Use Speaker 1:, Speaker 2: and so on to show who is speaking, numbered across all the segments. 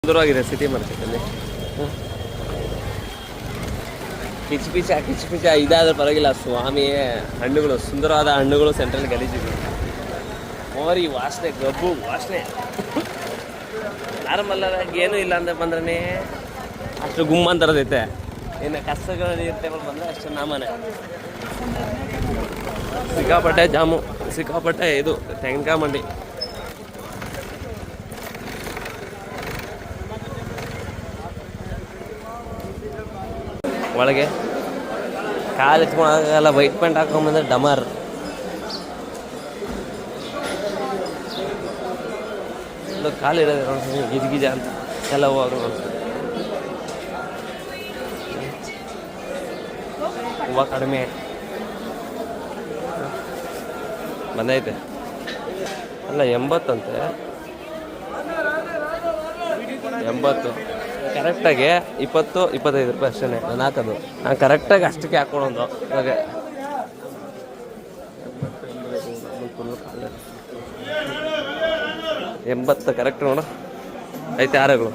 Speaker 1: ಸುಂದರವಾಗಿದೆ ಸಿಟಿ ಮಾರ್ಕೆಟಲ್ಲಿ. ಕಿಚ್ ಪಿಚ ಇದಾದ್ರೆ ಪರವಾಗಿಲ್ಲ ಸ್ವಾಮಿ. ಹಣ್ಣುಗಳು, ಸುಂದರವಾದ ಹಣ್ಣುಗಳು ಸೆಂಟ್ರಲ್ಲಿ ಗಲೀಜಿದೆ. ಮೋರಿ ವಾಸನೆ, ಗಬ್ಬು ವಾಸನೆ. ನಾರ್ಮಲ್ ಆಗಿ ಏನೂ ಇಲ್ಲ ಅಂತ ಬಂದ್ರೆ ಅಷ್ಟು ಗುಮ್ಮ ಅಂತರದೈತೆ. ಇನ್ನು ಕಸಗಳು ನೀರು ಬಂದರೆ ಅಷ್ಟು ನಾಮನೆ. ಸಿಕ್ಕಾಪಟ್ಟೆ ಜಾಮು, ಸಿಕ್ಕಾಪಟ್ಟೆ ಇದು ತೆಂಗಿನಕಾಯಿ ಮಂಡಿ. ಒಳಗೆ ಕಾಲು ಎತ್ಕೊಳಕ್ಕಾಗಲ್ಲ, ವೈಟ್ ಪ್ಯಾಂಟ್ ಹಾಕೊಂಬಂದ್ರೆ ಡಮರ್. ಕಾಲು ಇರೋದು ನೋಡ್ತೀನಿ ಗಿಜ ಅಂತ ಎಲ್ಲ ಹೋಗ ನೋಡ್ತೀನಿ. ಹೂವು ಕಡಿಮೆ ಬಂದೈತೆ ಅಲ್ಲ, 80 ಅಂತೆ. 80 ಕರೆಕ್ಟಾಗಿ 20-25 ರೂಪಾಯಿ ಅಷ್ಟೇ ನಾನು ಹಾಕೋದು. ನಾನು ಕರೆಕ್ಟಾಗಿ ಅಷ್ಟಕ್ಕೆ ಹಾಕ್ಕೊಳೋದು. ಹಾಗೆ 80 ಕರೆಕ್ಟ್ ನೋಡು. ಐತೆ ಹಾರಗಳು,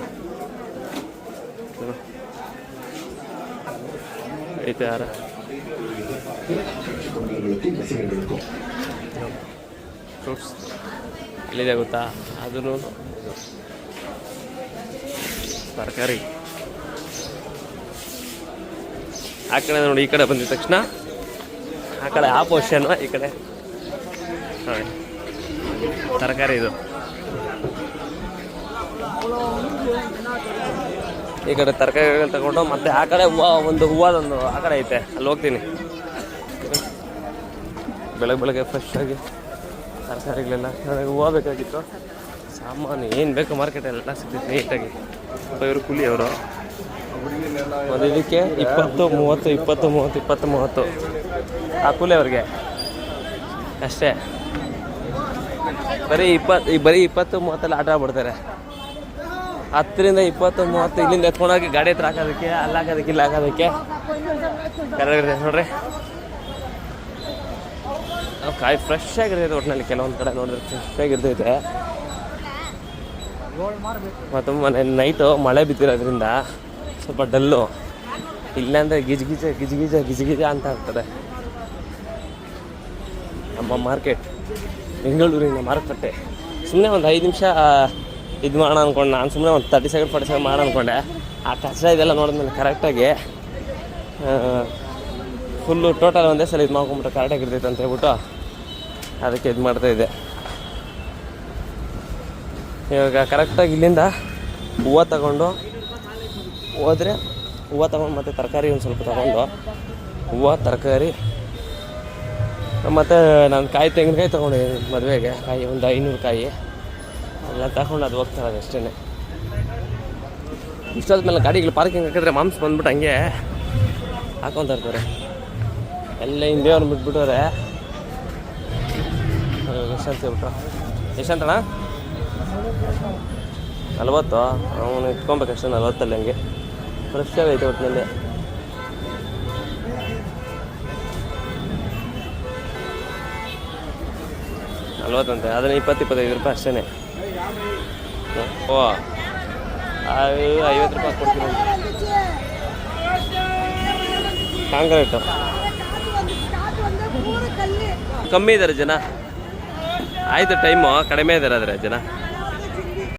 Speaker 1: ಐತೆ ಹಾರ. ಫ್ರೂಟ್ಸ್ ಎಲ್ಲಿದೆ ಗೊತ್ತಾ? ಅದೂ ತರಕಾರಿ ಆ ಕಡೆ ನೋಡಿ. ಈ ಕಡೆ ಬಂದಿದ ತಕ್ಷಣ ಆ ಕಡೆ ಆಪೋಸಿಷನ್, ಈ ಕಡೆ ನೋಡಿ ತರಕಾರಿ. ಇದು ಈ ಕಡೆ ತರಕಾರಿಗಳು ತಗೊಂಡು ಮತ್ತೆ ಆ ಕಡೆ ಒಂದು ಹೂವದೊಂದು ಆ ಕಡೆ ಐತೆ, ಅಲ್ಲಿ ಹೋಗ್ತೀನಿ. ಬೆಳಗ್ಗೆ ಫ್ರೆಶ್ ಆಗಿ ತರಕಾರಿಗಳೆಲ್ಲ. ನನಗೆ ಹೂವು ಬೇಕಾಗಿತ್ತು, ಸಾಮಾನು ಏನು ಬೇಕು ಮಾರ್ಕೆಟೆಲ್ಲ ಸಿಗ್ತೈತೆ ನೀಟಾಗಿ. ಇವರು ಕೂಲಿ ಅವರು. ಒಂದು ಇದಕ್ಕೆ 20-30 ಆ ಕೂಲಿ ಅವ್ರಿಗೆ ಅಷ್ಟೇ. ಬರೀ 20-30 ಆಟ ಆಡ್ಬಿಡ್ತಾರೆ. 10-20-30 ಇಲ್ಲಿಂದ ಎತ್ಕೊಂಡೋಗಿ ಗಾಡಿ ಹತ್ರ ಹಾಕೋದಕ್ಕೆ, ಅಲ್ಲಿ ಹಾಕೋದಕ್ಕೆ, ಇಲ್ಲಿ ಹಾಕೋದಕ್ಕೆ ಕರೆಕ್ಟ್ ನೋಡ್ರಿ. ಕಾಯಿ ಫ್ರೆಶ್ ಆಗಿರ್ತೈತೆ ಒಟ್ಟಿನಲ್ಲಿ. ಕೆಲವೊಂದು ಕಡೆ ನೋಡಿದ್ರೆ ಫ್ರೆಶ್ ಆಗಿರ್ತೈತೆ. ಮತ್ತು ನೈಟು ಮಳೆ ಬಿದ್ದಿರೋದ್ರಿಂದ ಸ್ವಲ್ಪ ಡಲ್ಲು. ಇಲ್ಲಾಂದರೆ ಗಿಜ ಅಂತ ಆಗ್ತದೆ ನಮ್ಮ ಮಾರ್ಕೆಟ್. ಬೆಂಗಳೂರಿನ ಮಾರುಕಟ್ಟೆ. ಸುಮ್ಮನೆ ಒಂದು 5 ನಿಮಿಷ ಇದು ಮಾಡೋಣ ಅಂದ್ಕೊಂಡು ನಾನು ಸುಮ್ಮನೆ ಒಂದು 30 ಸೆಕೆಂಡ್ 40 ಸೆಕೆಂಡ್ ಮಾಡೋಣ ಅಂದ್ಕೊಂಡೆ. ಆ ಕಚರ ಇದೆಲ್ಲ ನೋಡಿದ್ಮೇಲೆ ಕರೆಕ್ಟಾಗಿ ಫುಲ್ಲು ಟೋಟಲ್ ಒಂದೇ ಸಲ ಇದು ಮಾಡ್ಕೊಂಬಿಟ್ರೆ ಕರೆಕ್ಟಾಗಿ ಇರ್ತೈತೆ ಅಂತ ಹೇಳ್ಬಿಟ್ಟು ಅದಕ್ಕೆ ಇದು ಮಾಡ್ತಾಯಿದ್ದೆ. ಇವಾಗ ಕರೆಕ್ಟಾಗಿ ಇಲ್ಲಿಂದ ಹೂವು ತಗೊಂಡು ಹೋದರೆ, ಹೂವು ತಗೊಂಡು ಮತ್ತು ತರಕಾರಿ ಒಂದು ಸ್ವಲ್ಪ ತಗೊಂಡು, ಹೂವು ತರಕಾರಿ ಮತ್ತು ನಾನು ತೆಂಗಿನಕಾಯಿ ತೊಗೊಂಡಿದ್ದೀನಿ ಮದುವೆಗೆ. ಕಾಯಿ ಒಂದು 500 ಕಾಯಿ ಎಲ್ಲ ತಗೊಂಡು ಅದು ಹೋಗ್ತಾ ಇರೋದು ಅಷ್ಟೇ. ಇಷ್ಟಾದ್ಮೇಲೆ ಗಾಡಿಗಳು ಪಾರ್ಕಿಂಗ್ ಹಾಕಿದ್ರೆ ಮಾಂಸ ಬಂದ್ಬಿಟ್ಟು ಹಂಗೆ ಹಾಕೊತಾ ಇರ್ತಾರೆ. ಎಲ್ಲ ಹಿಂದೆ ಅವ್ರು ಬಿಟ್ಬಿಟ್ಟವ್ರೆ. ಎಷ್ಟಂತ ಹೇಳ್ಬಿಟ್ಟು ಎಷ್ಟಂತಣ್ಣ? 40. ಅವನು ಇಟ್ಕೊಬೇಕಷ್ಟೇ 40 ಹಂಗೆ ಫ್ರೆಶ್ ಆಗೈತೆ ಒಟ್ಟಿನಲ್ಲಿ. ನಲ್ವತ್ತಂತೆ. ಅದನ್ನು 20-25 ರೂಪಾಯಿ ಅಷ್ಟೇ. ಓ 50 ರೂಪಾಯಿ ಕೊಡ್ತೀನಿ. ಕಾಂಕ್ರೀಟು ಕಮ್ಮಿ ಇದ್ದಾರೆ ಜನ. ಆಯಿತು, ಟೈಮು ಕಡಿಮೆ ಇದ್ದಾರೆ ಆದರೆ ಜನ.